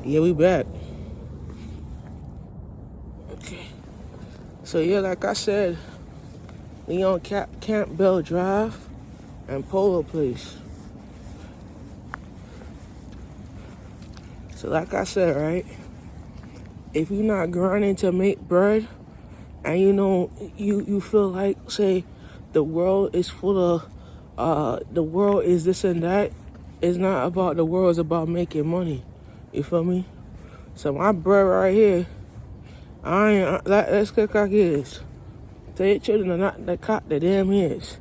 Yeah, we back. Okay. So yeah, like I said, we on Campbell Drive and Polo Place. So like I said, right? If you're not grinding to make bread, and you feel like, say, the world is full of, the world is this and that. It's not about the world. It's about making money. You feel me? So my bread right here, let's get cock is. Tell your children to not the cock the damn is.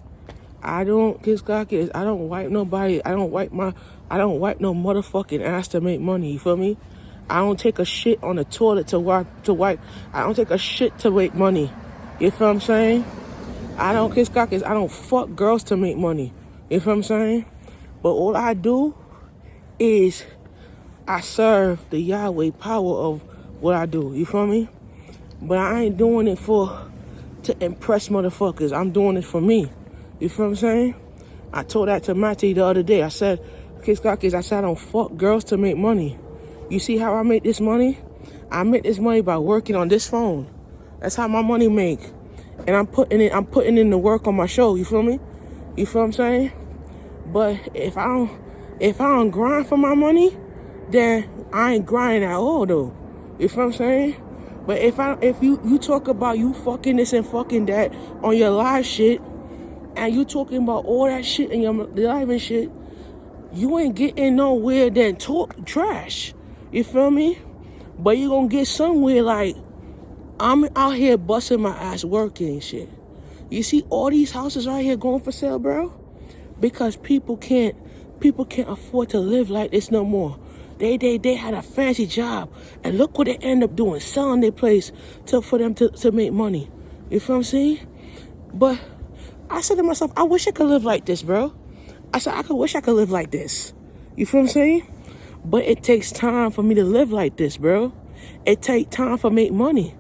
I don't kiss cock is. I don't wipe nobody. I don't wipe no motherfucking ass to make money. You feel me? I don't take a shit on the toilet to wipe. I don't take a shit to make money. You feel what I'm saying? I don't kiss cock is. I don't fuck girls to make money. You feel what I'm saying? But all I do is I serve the Yahweh power of what I do. You feel me? But I ain't doing it to impress motherfuckers. I'm doing it for me. You feel what I'm saying? I told that to Matty the other day. I said, kiss cock is. I said I don't fuck girls to make money. You see how I make this money? I make this money by working on this phone. That's how my money make. And I'm putting in the work on my show. You feel me? You feel what I'm saying? But if I don't grind for my money, then I ain't grinding at all though. You feel what I'm saying? But if you talk about you fucking this and fucking that on your live shit, and you talking about all that shit in your live and shit, you ain't getting nowhere than talk trash. You feel me? But you gonna get somewhere like, I'm out here busting my ass working and shit. You see all these houses right here going for sale, bro? Because people can't afford to live like this no more. They had a fancy job, and look what they end up doing, selling their place for them to make money. You feel what I'm saying? But I said to myself, I wish I could live like this, bro. I said, wish I could live like this. You feel what I'm saying? But it takes time for me to live like this, bro. It takes time for make money.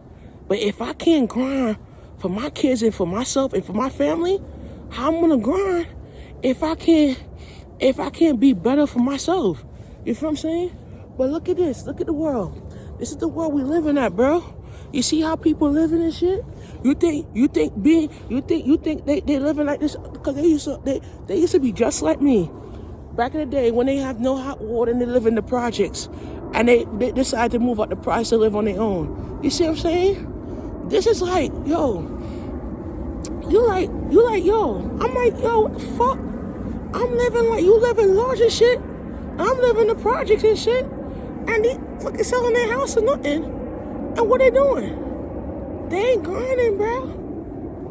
But if I can't grind for my kids and for myself and for my family, how I'm gonna grind if I can't be better for myself? You feel what I'm saying? But look at this. Look at the world. This is the world we living at, bro. You see how people living and shit? You think they living like this because they used to be just like me. Back in the day when they have no hot water and they live in the projects and they decide to move up the price to live on their own. You see what I'm saying? This is like, yo, you like, yo. I'm like, yo, what the fuck? I'm living like you living large and shit. I'm living the projects and shit. And they fucking selling their house or nothing. And what they doing? They ain't grinding, bro.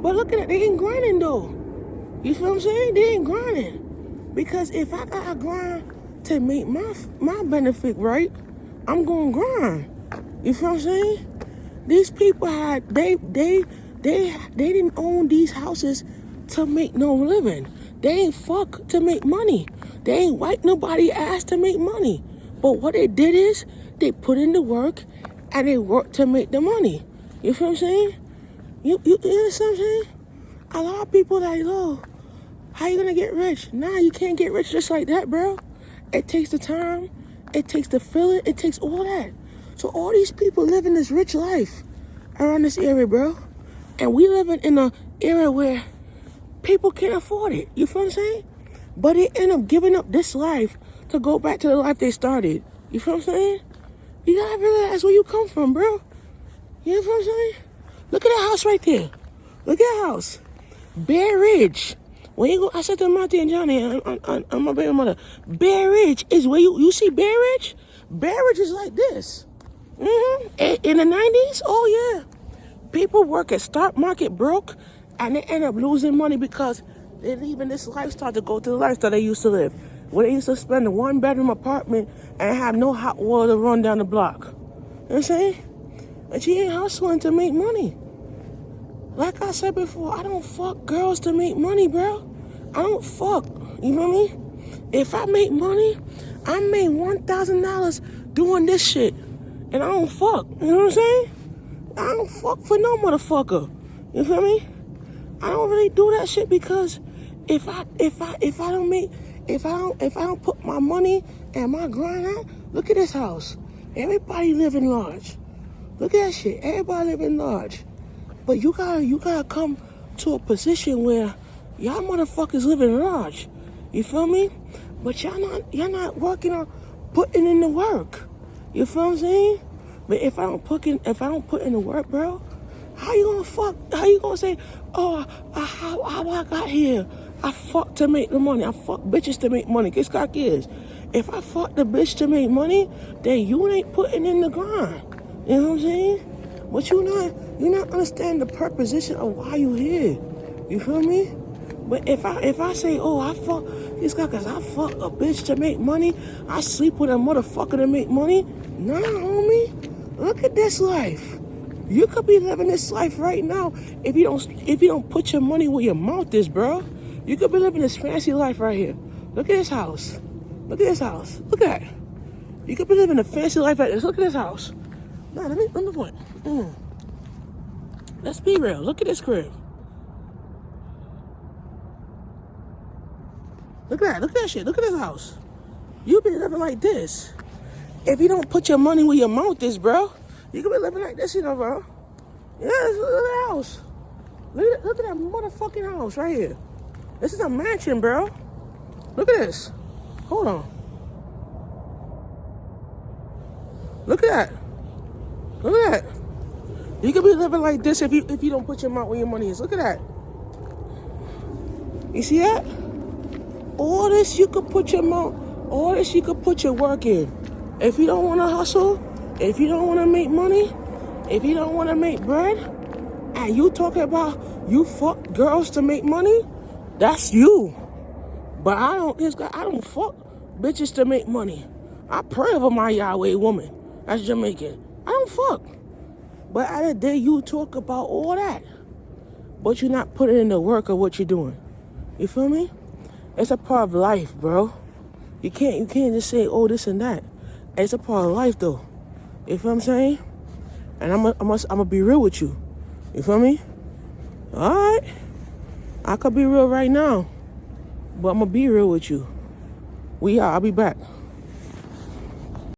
But look at it, they ain't grinding though. You feel what I'm saying? They ain't grinding. Because if I gotta grind to make my benefit right, I'm gonna grind. You feel what I'm saying? These people they didn't own these houses to make no living. They ain't fuck to make money. They ain't wipe nobody ass to make money. But what they did is they put in the work and they worked to make the money. You feel what I'm saying? You understand what I'm saying? A lot of people like, oh, how you gonna get rich? Nah, you can't get rich just like that, bro. It takes the time, it takes the feeling, it takes all that. So all these people living this rich life around this area, bro. And we living in an area where people can't afford it. You feel what I'm saying? But they end up giving up this life to go back to the life they started. You feel what I'm saying? You gotta realize where you come from, bro. You know what I'm saying? Look at that house right there. Look at that house. Bear Ridge. When you go, I said to Monty and Johnny, I'm my baby mother. Bear Ridge is where you see Bear Ridge? Bear Ridge is like this. In the 90s, oh yeah. People work at stock market broke, and they end up losing money because they're leaving this lifestyle to go to the lifestyle they used to live. Where they used to spend a 1-bedroom apartment and have no hot water to run down the block. You know what I'm saying? And she ain't hustling to make money. Like I said before, I don't fuck girls to make money, bro. I don't fuck. You know what I mean? If I make money, I made $1,000 doing this shit. And I don't fuck. You know what I'm saying? I don't fuck for no motherfucker. You feel me? I don't really do that shit because if I don't put my money and my grind out, look at this house. Everybody living large. Look at that shit. Everybody living large. But you gotta come to a position where y'all motherfuckers living large. You feel me? But y'all not working on putting in the work. You feel what I'm saying? But if I don't put in the work, bro, how you gonna say, oh, how I got here? I fuck to make the money. I fuck bitches to make money. Guess cock is. If I fuck the bitch to make money, then you ain't putting in the grind. You know what I'm saying? But you not understanding the preposition of why you here. You feel me? But if I say, oh, I fuck this guy because I fuck a bitch to make money, I sleep with a motherfucker to make money. Nah, homie. Look at this life. You could be living this life right now if you don't put your money where your mouth is, bro. You could be living this fancy life right here. Look at this house. Look at this house. Look at that. You could be living a fancy life like this. Look at this house. Nah, let me point. Let's be real. Look at this crib. Look at that. Look at that shit. Look at this house. You be living like this. If you don't put your money where your mouth is, bro, you could be living like this, bro. Yeah, look at that house. Look at that motherfucking house right here. This is a mansion, bro. Look at this. Hold on. Look at that. Look at that. You could be living like this if you don't put your mouth where your money is. Look at that. You see that? All this you could put your mouth, all this you could put your work in. If you don't want to hustle, if you don't want to make money, if you don't want to make bread, and you talking about you fuck girls to make money, that's you. But I don't fuck bitches to make money. I pray over my Yahweh woman. That's Jamaican. I don't fuck. But at the day you talk about all that, but you're not putting in the work of what you're doing. You feel me? It's a part of life, bro. You can't just say, oh, this and that. It's a part of life, though. You feel what I'm saying? And I'm gonna be real with you. You feel me? All right. I could be real right now, but I'm gonna be real with you. I'll be back.